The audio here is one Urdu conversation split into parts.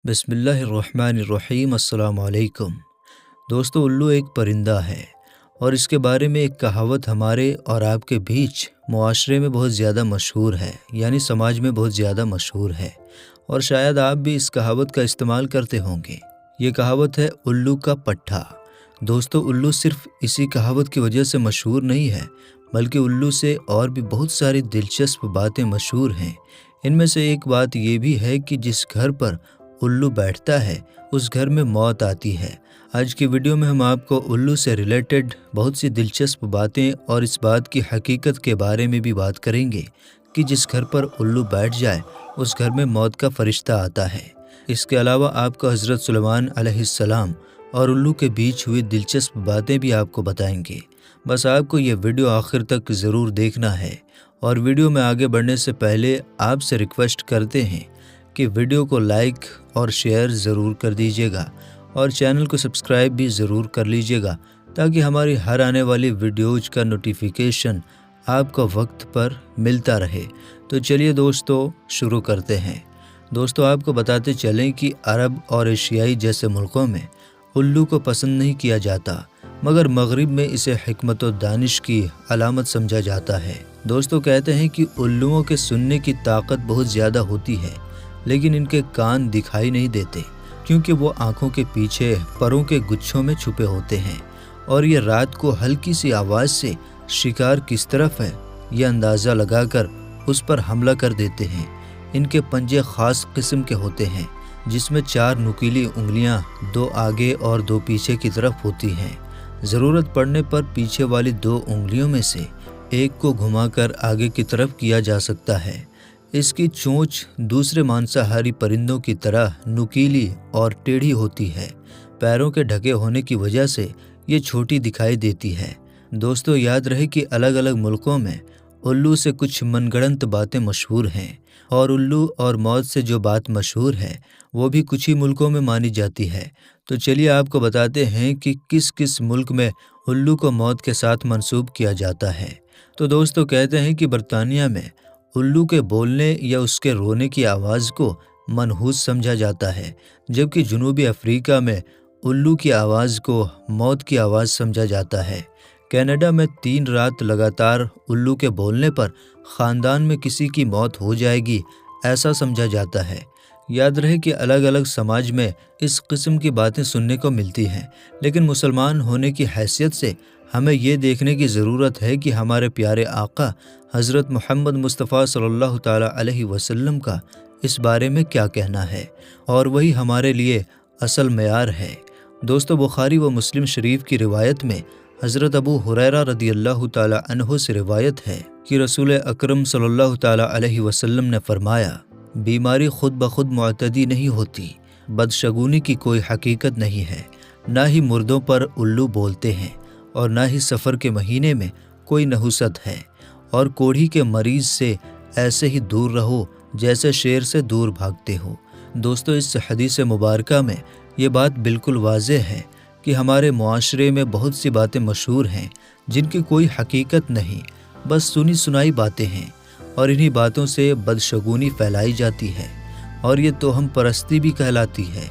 بسم اللہ الرحمن الرحیم۔ السلام علیکم دوستو، الو ایک پرندہ ہے اور اس کے بارے میں ایک کہاوت ہمارے اور آپ کے بیچ معاشرے میں بہت زیادہ مشہور ہے، یعنی سماج میں بہت زیادہ مشہور ہے، اور شاید آپ بھی اس کہاوت کا استعمال کرتے ہوں گے۔ یہ کہاوت ہے الو کا پٹھا۔ دوستو، الو صرف اسی کہاوت کی وجہ سے مشہور نہیں ہے، بلکہ الو سے اور بھی بہت ساری دلچسپ باتیں مشہور ہیں۔ ان میں سے ایک بات یہ بھی ہے کہ جس گھر پر الو بیٹھتا ہے اس گھر میں موت آتی ہے۔ آج کی ویڈیو میں ہم آپ کو الو سے ریلیٹڈ بہت سی دلچسپ باتیں اور اس بات کی حقیقت کے بارے میں بھی بات کریں گے کہ جس گھر پر الو بیٹھ جائے اس گھر میں موت کا فرشتہ آتا ہے۔ اس کے علاوہ آپ کو حضرت سلیمان علیہ السلام اور الو کے بیچ ہوئی دلچسپ باتیں بھی آپ کو بتائیں گے۔ بس آپ کو یہ ویڈیو آخر تک ضرور دیکھنا ہے، اور ویڈیو میں آگے بڑھنے سے پہلے آپ سے ریکویسٹ کرتے ہیں کہ ویڈیو کو لائک اور شیئر ضرور کر دیجیے گا، اور چینل کو سبسکرائب بھی ضرور کر لیجیے گا تاکہ ہماری ہر آنے والی ویڈیوز کا نوٹیفیکیشن آپ کو وقت پر ملتا رہے۔ تو چلیے دوستو، شروع کرتے ہیں۔ دوستو، آپ کو بتاتے چلیں کہ عرب اور ایشیائی جیسے ملکوں میں الو کو پسند نہیں کیا جاتا، مگر مغرب میں اسے حکمت و دانش کی علامت سمجھا جاتا ہے۔ دوستو، کہتے ہیں کہ الوؤں کے سننے کی طاقت بہت زیادہ ہوتی ہے، لیکن ان کے کان دکھائی نہیں دیتے کیونکہ وہ آنکھوں کے پیچھے پروں کے گچھوں میں چھپے ہوتے ہیں، اور یہ رات کو ہلکی سی آواز سے شکار کس طرف ہے یہ اندازہ لگا کر اس پر حملہ کر دیتے ہیں۔ ان کے پنجے خاص قسم کے ہوتے ہیں جس میں 4 نکیلی انگلیاں 2 آگے اور 2 پیچھے کی طرف ہوتی ہیں۔ ضرورت پڑنے پر پیچھے والی 2 انگلیوں میں سے ایک کو گھما کر آگے کی طرف کیا جا سکتا ہے۔ اس کی چونچ دوسرے مانساہاری پرندوں کی طرح نکیلی اور ٹیڑھی ہوتی ہے۔ پیروں کے ڈھکے ہونے کی وجہ سے یہ چھوٹی دکھائی دیتی ہے۔ دوستو، یاد رہے کہ الگ الگ ملکوں میں الو سے کچھ من گھڑت باتیں مشہور ہیں، اور الو اور موت سے جو بات مشہور ہے وہ بھی کچھ ہی ملکوں میں مانی جاتی ہے۔ تو چلیے آپ کو بتاتے ہیں کہ کس کس ملک میں الو کو موت کے ساتھ منسوب کیا جاتا ہے۔ تو دوستو، کہتے ہیں کہ برطانیہ میں الو کے بولنے یا اس کے رونے کی آواز کو منحوس سمجھا جاتا ہے، جبکہ جنوبی افریقہ میں الو کی آواز کو موت کی آواز سمجھا جاتا ہے۔ کینیڈا میں 3 رات لگاتار الو کے بولنے پر خاندان میں کسی کی موت ہو جائے گی ایسا سمجھا جاتا ہے۔ یاد رہے کہ الگ الگ سماج میں اس قسم کی باتیں سننے کو ملتی ہیں، لیکن مسلمان ہونے کی حیثیت سے ہمیں یہ دیکھنے کی ضرورت ہے کہ ہمارے پیارے آقا حضرت محمد مصطفیٰ صلی اللہ تعالیٰ علیہ وسلم کا اس بارے میں کیا کہنا ہے، اور وہی ہمارے لیے اصل معیار ہے۔ دوستو، بخاری و مسلم شریف کی روایت میں حضرت ابو ہریرہ رضی اللہ تعالیٰ عنہ سے روایت ہے کہ رسول اکرم صلی اللہ تعالیٰ علیہ وسلم نے فرمایا، بیماری خود بخود معتدی نہیں ہوتی، بدشگونی کی کوئی حقیقت نہیں ہے، نہ ہی مردوں پر الو بولتے ہیں، اور نہ ہی سفر کے مہینے میں کوئی نحوست ہے، اور کوڑھی کے مریض سے ایسے ہی دور رہو جیسے شیر سے دور بھاگتے ہو۔ دوستو، اس حدیث مبارکہ میں یہ بات بالکل واضح ہے کہ ہمارے معاشرے میں بہت سی باتیں مشہور ہیں جن کی کوئی حقیقت نہیں، بس سنی سنائی باتیں ہیں، اور انہی باتوں سے بدشگونی پھیلائی جاتی ہے، اور یہ توہم پرستی بھی کہلاتی ہے۔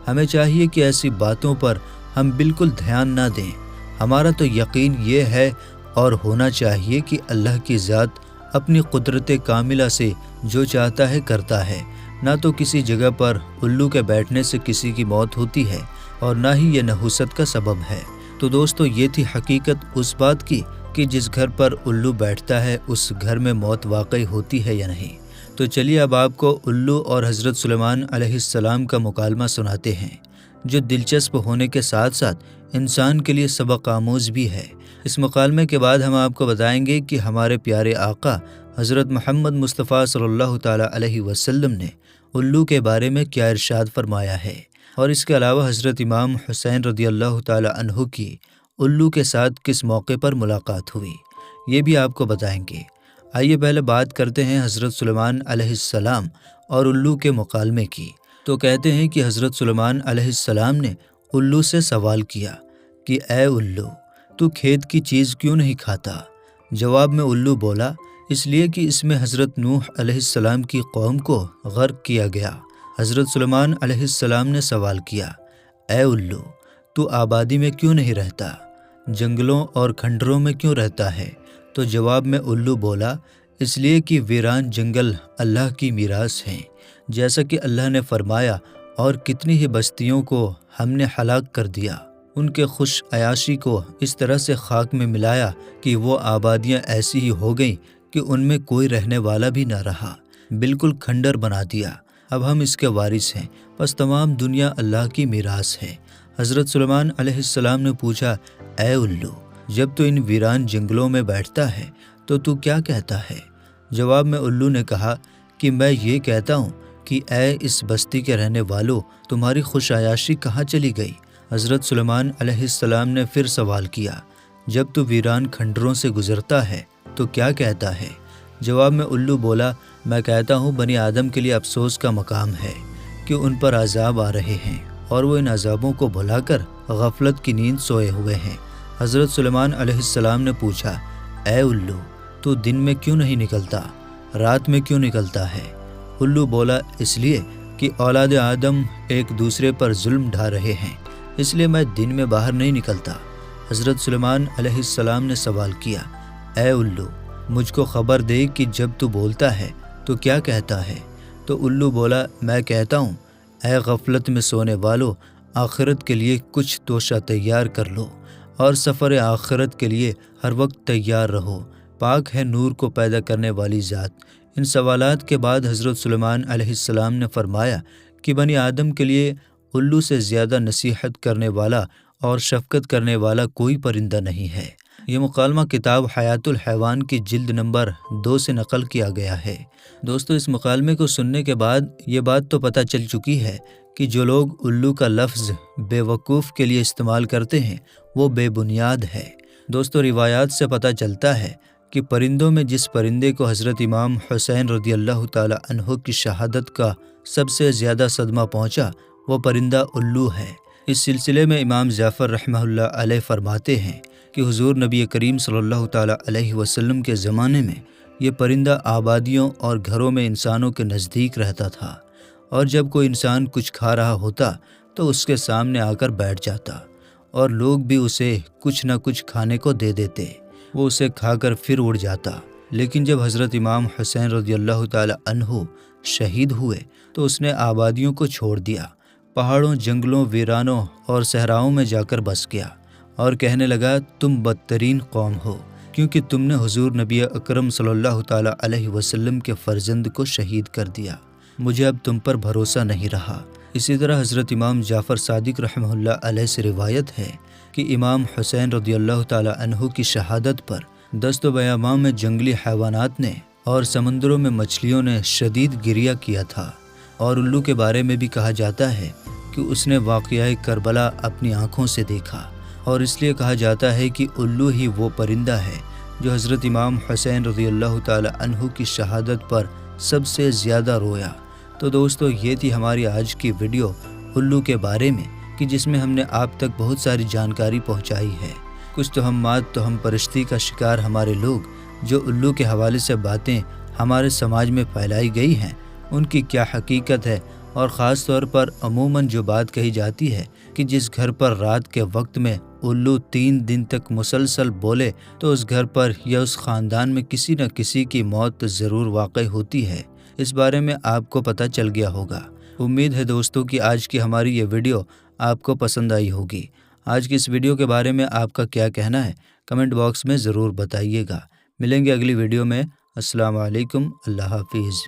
ہمیں چاہیے کہ ایسی باتوں پر ہم بالکل دھیان نہ دیں۔ ہمارا تو یقین یہ ہے اور ہونا چاہیے کہ اللہ کی ذات اپنی قدرت کاملہ سے جو چاہتا ہے کرتا ہے۔ نہ تو کسی جگہ پر الو کے بیٹھنے سے کسی کی موت ہوتی ہے، اور نہ ہی یہ نحوست کا سبب ہے۔ تو دوستو، یہ تھی حقیقت اس بات کی کہ جس گھر پر الو بیٹھتا ہے اس گھر میں موت واقع ہوتی ہے یا نہیں۔ تو چلیے اب آپ کو الو اور حضرت سلیمان علیہ السلام کا مکالمہ سناتے ہیں، جو دلچسپ ہونے کے ساتھ ساتھ انسان کے لیے سبق آموز بھی ہے۔ اس مکالمے کے بعد ہم آپ کو بتائیں گے کہ ہمارے پیارے آقا حضرت محمد مصطفیٰ صلی اللہ تعالیٰ علیہ وسلم نے الو کے بارے میں کیا ارشاد فرمایا ہے، اور اس کے علاوہ حضرت امام حسین رضی اللہ تعالیٰ عنہ کی الو کے ساتھ کس موقع پر ملاقات ہوئی، یہ بھی آپ کو بتائیں گے۔ آئیے پہلے بات کرتے ہیں حضرت سلیمان علیہ السلام اور الو کے مکالمے کی۔ تو کہتے ہیں کہ حضرت سلیمان علیہ السلام نے الو سے سوال کیا کہ اے الو، تو کھیت کی چیز کیوں نہیں کھاتا؟ جواب میں الو بولا، اس لیے کہ اس میں حضرت نوح علیہ السلام کی قوم کو غرق کیا گیا۔ حضرت سلیمان علیہ السلام نے سوال کیا، اے الو، تو آبادی میں کیوں نہیں رہتا، جنگلوں اور کھنڈروں میں کیوں رہتا ہے؟ تو جواب میں الو بولا، اس لیے کہ ویران جنگل اللہ کی میراث ہیں، جیسا کہ اللہ نے فرمایا، اور کتنی ہی بستیوں کو ہم نے ہلاک کر دیا، ان کے خوش عیاشی کو اس طرح سے خاک میں ملایا کہ وہ آبادیاں ایسی ہی ہو گئیں کہ ان میں کوئی رہنے والا بھی نہ رہا، بالکل کھنڈر بنا دیا۔ اب ہم اس کے وارث ہیں، بس تمام دنیا اللہ کی میراث ہے۔ حضرت سلیمان علیہ السلام نے پوچھا، اے الو، جب تو ان ویران جنگلوں میں بیٹھتا ہے تو کیا کہتا ہے؟ جواب میں الو نے کہا کہ میں یہ کہتا ہوں کہ اے اس بستی کے رہنے والو، تمہاری خوش عیاشی کہاں چلی گئی؟ حضرت سلیمان علیہ السلام نے پھر سوال کیا، جب تو ویران کھنڈروں سے گزرتا ہے تو کیا کہتا ہے؟ جواب میں الو بولا، میں کہتا ہوں بنی آدم کے لیے افسوس کا مقام ہے کہ ان پر عذاب آ رہے ہیں اور وہ ان عذابوں کو بھلا کر غفلت کی نیند سوئے ہوئے ہیں۔ حضرت سلیمان علیہ السلام نے پوچھا، اے الو، تو دن میں کیوں نہیں نکلتا، رات میں کیوں نکلتا ہے؟ الو بولا، اس لیے کہ اولاد آدم ایک دوسرے پر ظلم ڈھا رہے ہیں، اس لیے میں دن میں باہر نہیں نکلتا۔ حضرت سلیمان علیہ السلام نے سوال کیا، اے الو، مجھ کو خبر دے کہ جب تو بولتا ہے تو کیا کہتا ہے؟ تو الو بولا، میں کہتا ہوں، اے غفلت میں سونے والو، آخرت کے لیے کچھ توشہ تیار کر لو اور سفر آخرت کے لیے ہر وقت تیار رہو، پاک ہے نور کو پیدا کرنے والی ذات۔ ان سوالات کے بعد حضرت سلیمان علیہ السلام نے فرمایا کہ بنی آدم کے لیے الو سے زیادہ نصیحت کرنے والا اور شفقت کرنے والا کوئی پرندہ نہیں ہے۔ یہ مکالمہ کتاب حیات الحیوان کی جلد نمبر 2 سے نقل کیا گیا ہے۔ دوستو، اس مکالمے کو سننے کے بعد یہ بات تو پتہ چل چکی ہے کہ جو لوگ الو کا لفظ بے وقوف کے لیے استعمال کرتے ہیں وہ بے بنیاد ہے۔ دوستو، روایات سے پتہ چلتا ہے کہ پرندوں میں جس پرندے کو حضرت امام حسین رضی اللہ تعالی عنہ کی شہادت کا سب سے زیادہ صدمہ پہنچا وہ پرندہ الو ہے۔ اس سلسلے میں امام جعفر رحمہ اللہ علیہ فرماتے ہیں کہ حضور نبی کریم صلی اللہ تعالی علیہ وسلم کے زمانے میں یہ پرندہ آبادیوں اور گھروں میں انسانوں کے نزدیک رہتا تھا، اور جب کوئی انسان کچھ کھا رہا ہوتا تو اس کے سامنے آ کر بیٹھ جاتا اور لوگ بھی اسے کچھ نہ کچھ کھانے کو دے دیتے، وہ اسے کھا کر پھر اڑ جاتا۔ لیکن جب حضرت امام حسین رضی اللہ تعالی عنہ شہید ہوئے تو اس نے آبادیوں کو چھوڑ دیا، پہاڑوں، جنگلوں، ویرانوں اور صحراؤں میں جا کر بس گیا اور کہنے لگا، تم بدترین قوم ہو، کیونکہ تم نے حضور نبی اکرم صلی اللہ تعالی علیہ وسلم کے فرزند کو شہید کر دیا، مجھے اب تم پر بھروسہ نہیں رہا۔ اسی طرح حضرت امام جعفر صادق رحمہ اللہ علیہ سے روایت ہے کہ امام حسین رضی اللہ تعالی عنہ کی شہادت پر دست و بیاباں میں جنگلی حیوانات نے اور سمندروں میں مچھلیوں نے شدید گریہ کیا تھا، اور الو کے بارے میں بھی کہا جاتا ہے کہ اس نے واقعہ کربلا اپنی آنکھوں سے دیکھا، اور اس لیے کہا جاتا ہے کہ الو ہی وہ پرندہ ہے جو حضرت امام حسین رضی اللہ تعالی عنہ کی شہادت پر سب سے زیادہ رویا۔ تو دوستو، یہ تھی ہماری آج کی ویڈیو الو کے بارے میں کہ جس میں ہم نے آپ تک بہت ساری جانکاری پہنچائی ہے۔ کچھ توہمات، توہم پرستی کا شکار ہمارے لوگ جو الو کے حوالے سے باتیں ہمارے سماج میں پھیلائی گئی ہیں، ان کی کیا حقیقت ہے، اور خاص طور پر عموماً جو بات کہی جاتی ہے کہ جس گھر پر رات کے وقت میں الو 3 دن تک مسلسل بولے تو اس گھر پر یا اس خاندان میں کسی نہ کسی کی موت ضرور واقع ہوتی ہے، اس بارے میں آپ کو پتہ چل گیا ہوگا۔ امید ہے دوستوں کہ آج کی ہماری یہ ویڈیو آپ کو پسند آئی ہوگی۔ آج کی اس ویڈیو کے بارے میں آپ کا کیا کہنا ہے کمنٹ باکس میں ضرور بتائیے گا۔ ملیں گے اگلی ویڈیو میں۔ السلام علیکم، اللہ حافظ۔